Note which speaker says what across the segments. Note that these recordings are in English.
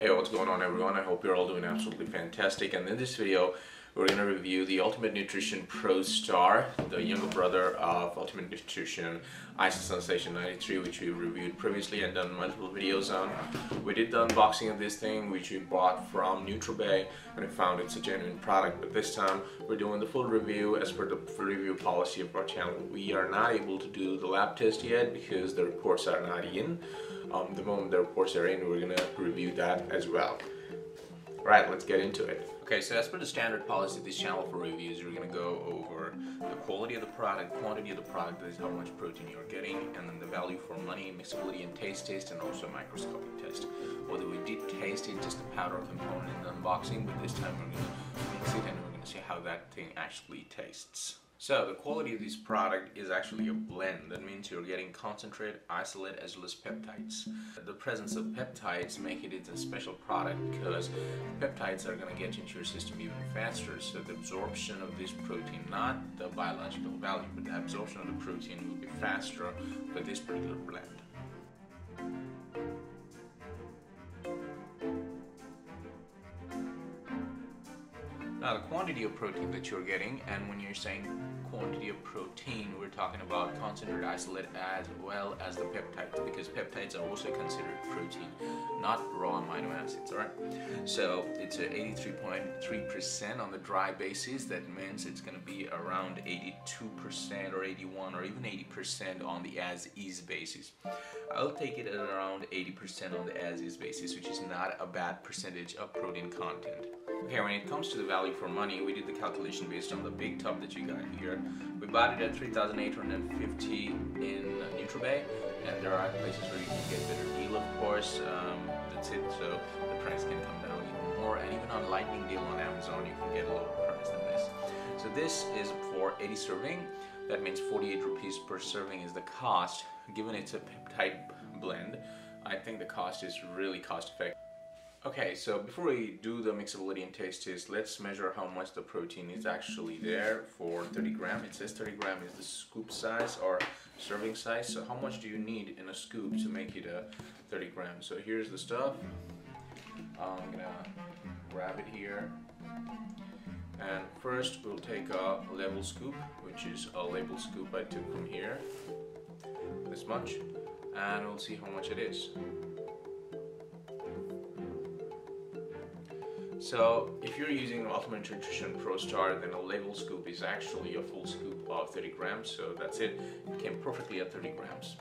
Speaker 1: Hey, what's going on everyone? I hope you're all doing absolutely fantastic, and in this video we're going to review the Ultimate Nutrition Prostar, the younger brother of Ultimate Nutrition Ice Sensation 93, which we reviewed previously and done multiple videos on. We did the unboxing of this thing, which we bought from Nutrabay, and we found it's a genuine product, but this time we're doing the full review as per the full review policy of our channel. We are not able to do the lab test yet because the reports are not in. The moment the reports are in, we're going to review that as well. Alright, let's get into it. Okay, so as per the standard policy of this channel for reviews, we're going to go over the quality of the product, quantity of the product, that is how much protein you're getting, and then the value for money, mixability and taste test, and also microscopic test. Although we did taste it, just the powder component in the unboxing, but this time we're going to mix it and we're going to see how that thing actually tastes. So the quality of this product is actually a blend. That means you're getting concentrate, isolate, as well as peptides. The presence of peptides make it a special product because peptides are going to get into your system even faster. So the absorption of this protein, not the biological value, but the absorption of the protein will be faster with this particular blend. Now the quantity of protein that you're getting, and when you're saying quantity of protein, we're talking about concentrated isolate as well as the peptides, because peptides are also considered protein, not raw amino acids, alright? So it's 83.3% on the dry basis. That means it's going to be around 82% or 81 or even 80% on the as-is basis. I'll take it at around 80% on the as-is basis, which is not a bad percentage of protein content. Okay, when it comes to the value for money, we did the calculation based on the big tub that you got here. We bought it at $3,850 in Nutrabay, and there are places where you can get a better deal, of course. That's it, so the price can come down even more, and even on Lightning Deal on Amazon, you can get a lower price than this. So this is for 80 serving. That means 48 rupees per serving is the cost. Given it's a peptide blend, I think the cost is really cost effective. Okay, so before we do the mixability and taste test, let's measure how much the protein is actually there for 30 gram. It says 30 gram is the scoop size or serving size. So how much do you need in a scoop to make it a 30 grams? So here's the stuff. I'm gonna grab it here. And first we'll take a level scoop, which is a label scoop I took from here. This much. And we'll see how much it is. So if you're using Ultimate Nutrition Prostar, then a label scoop is actually a full scoop of 30 grams, so that's it. It came perfectly at 30 grams.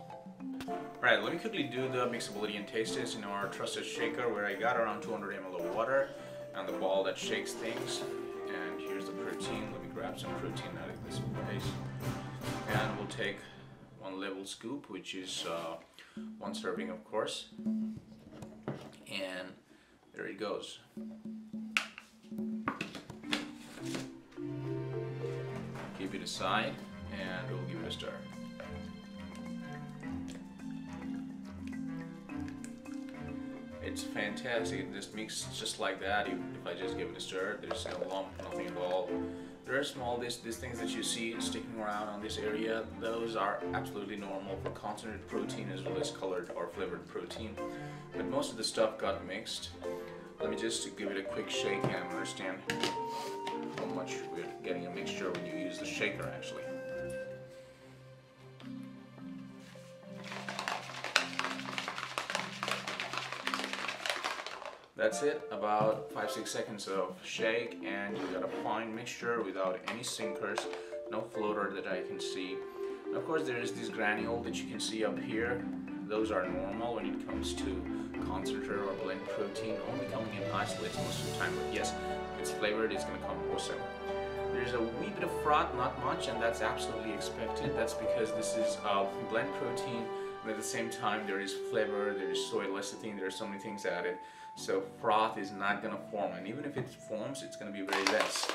Speaker 1: Alright, let me quickly do the mixability and taste test in our trusted shaker, where I got around 200 ml of water and the ball that shakes things. And here's the protein. Let me grab some protein out of this place. And we'll take one level scoop, which is one serving, of course. And there it goes. Keep it aside and we'll give it a stir. It's fantastic. It just mixes just like that. Even if I just give it a stir, there's no lump, nothing involved. There are small these things that you see sticking around on this area. Those are absolutely normal for concentrated protein as well as colored or flavored protein. But most of the stuff got mixed. Let me just give it a quick shake and understand how much we're getting a mixture when you use the shaker actually. That's it, about 5-6 seconds of shake and you got a fine mixture without any sinkers, no floater that I can see. And of course there is this granule that you can see up here. Those are normal when it comes to concentrate or blend protein, only coming in isolates most of the time, but yes, if it's flavored, it's going to come awesome. There's a wee bit of froth, not much, and that's absolutely expected. That's because this is blend protein, and at the same time there is flavor, there is soy lecithin, there are so many things added. So froth is not going to form, and even if it forms, it's going to be very less.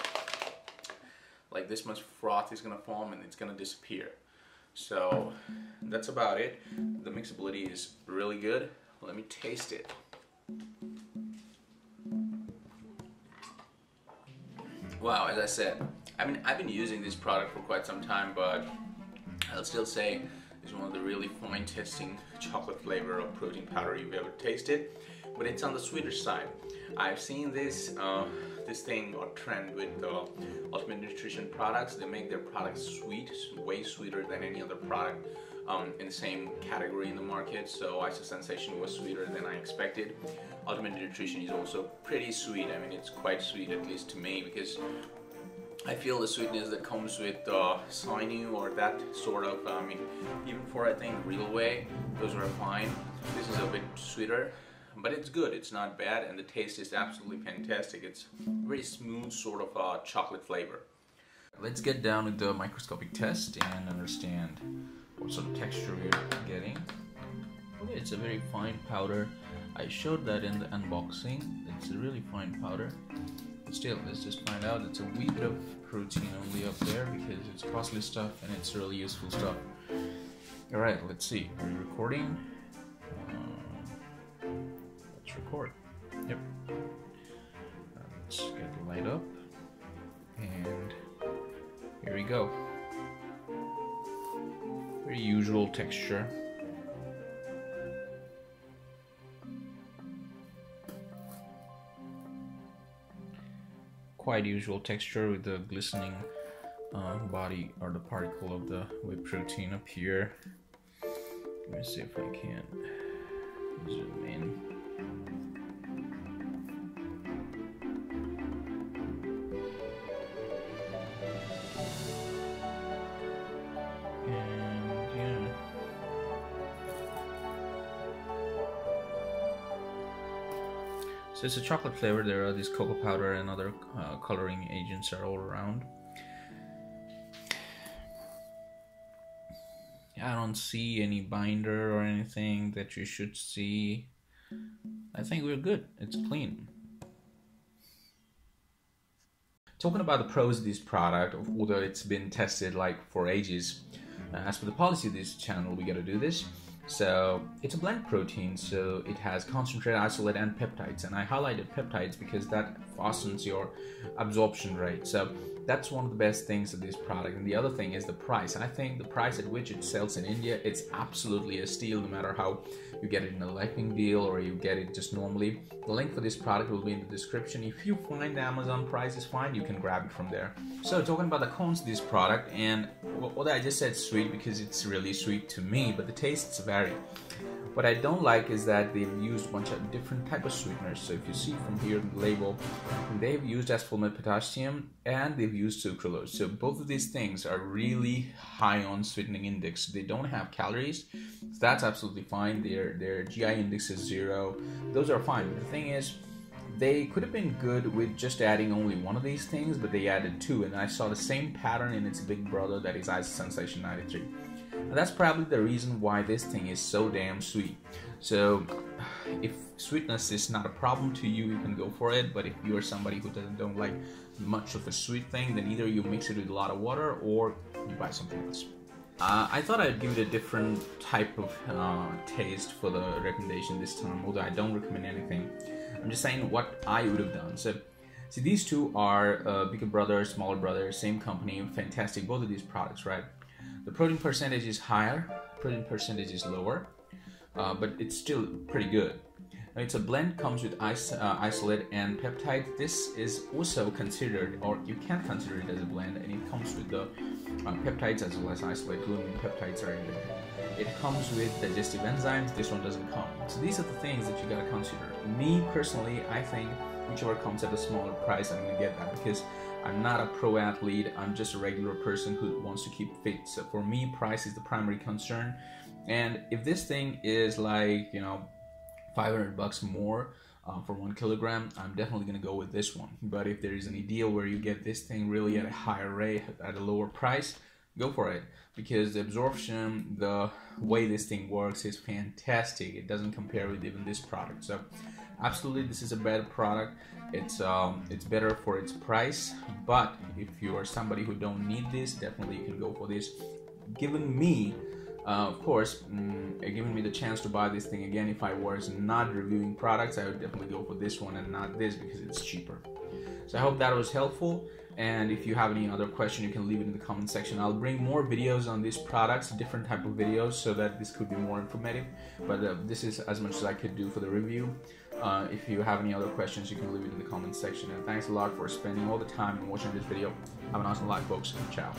Speaker 1: Like this much froth is going to form and it's going to disappear. So that's about it. The mixability is really good. Let me taste it. Wow, as I said, I've been using this product for quite some time, but I'll still say it's one of the really fine tasting chocolate flavor of protein powder you've ever tasted. but it's on the sweeter side. I've seen this thing or trend with Ultimate Nutrition products. They make their products sweet, way sweeter than any other product in the same category in the market. So Ice Sensation was sweeter than I expected. Ultimate Nutrition is also pretty sweet. I mean, it's quite sweet, at least to me, because I feel the sweetness that comes with Sinew or that sort of, I mean, even for, I think, Real Whey, those are fine. This is a bit sweeter, but it's good. It's not bad, and the taste is absolutely fantastic. It's very smooth, sort of chocolate flavor. Let's get down with the microscopic test and understand what sort of texture we're getting. Okay, it's a very fine powder. I showed that in the unboxing. It's a really fine powder. Still, let's just find out. It's a wee bit of protein only up there because it's costly stuff and it's really useful stuff. Alright, let's see. Are we recording? Let's record. Yep. Let's get the light up. And here we go. Very usual texture. Quite usual texture with the glistening body or the particle of the whey protein up here. Let me see if I can zoom in. And yeah. So it's a chocolate flavor. There are these cocoa powder and other coloring agents are all around. I don't see any binder or anything that you should see. I think we're good. It's clean. Talking about the pros of this product, although it's been tested like for ages, as per the policy of this channel, we gotta do this. So it's a blend protein, so it has concentrate, isolate, and peptides. And I highlighted peptides because that fastens your absorption rate. So that's one of the best things of this product. And the other thing is the price. I think the price at which it sells in India, it's absolutely a steal, no matter how you get it in a lightning deal or you get it just normally. The link for this product will be in the description. If you find the Amazon price is fine, you can grab it from there. So talking about the cons of this product, and what I just said sweet because it's really sweet to me, but the tastes vary. What I don't like is that they've used a bunch of different type of sweeteners. So if you see from here the label, they've used aspartate potassium and they've used sucralose. So both of these things are really high on sweetening index. They don't have calories, so that's absolutely fine. Their GI index is 0. Those are fine. But the thing is, they could have been good with just adding only one of these things, but they added 2, and I saw the same pattern in its big brother, that is Ice Sensation 93. And that's probably the reason why this thing is so damn sweet. So if sweetness is not a problem to you, you can go for it. But if you are somebody who don't like much of a sweet thing, then either you mix it with a lot of water or you buy something else. I thought I'd give it a different type of taste for the recommendation this time, although I don't recommend anything. I'm just saying what I would have done. So see, these two are bigger brother, smaller brother, same company, fantastic, both of these products, right? The protein percentage is higher, protein percentage is lower, but it's still pretty good. Now, it's a blend, comes with isolate and peptide. This is also considered, or you can consider it as a blend, and it comes with the peptides as well as isolate. Glutamine peptides are in there. It comes with digestive enzymes. This one doesn't come. So these are the things that you gotta consider. Me personally, I think whichever comes at a smaller price, I'm gonna get that because I'm not a pro athlete. I'm just a regular person who wants to keep fit. So for me, price is the primary concern. And if this thing is like, you know, $500 more for 1 kilogram, I'm definitely gonna go with this one. But if there is any deal where you get this thing really at a higher rate, at a lower price, go for it, because the absorption, the way this thing works is fantastic. It doesn't compare with even this product. So absolutely, this is a better product. It's better for its price, but if you are somebody who don't need this, definitely you can go for this. Given me, of course, giving me the chance to buy this thing again, if I was not reviewing products, I would definitely go for this one and not this because it's cheaper. So I hope that was helpful, and if you have any other question, you can leave it in the comment section. I'll bring more videos on these products, different type of videos, so that this could be more informative, but this is as much as I could do for the review.
Speaker 2: If you have any other questions, you can leave it in the comment section. And thanks a lot for spending all the time and watching this video. Have an awesome life, folks. Ciao.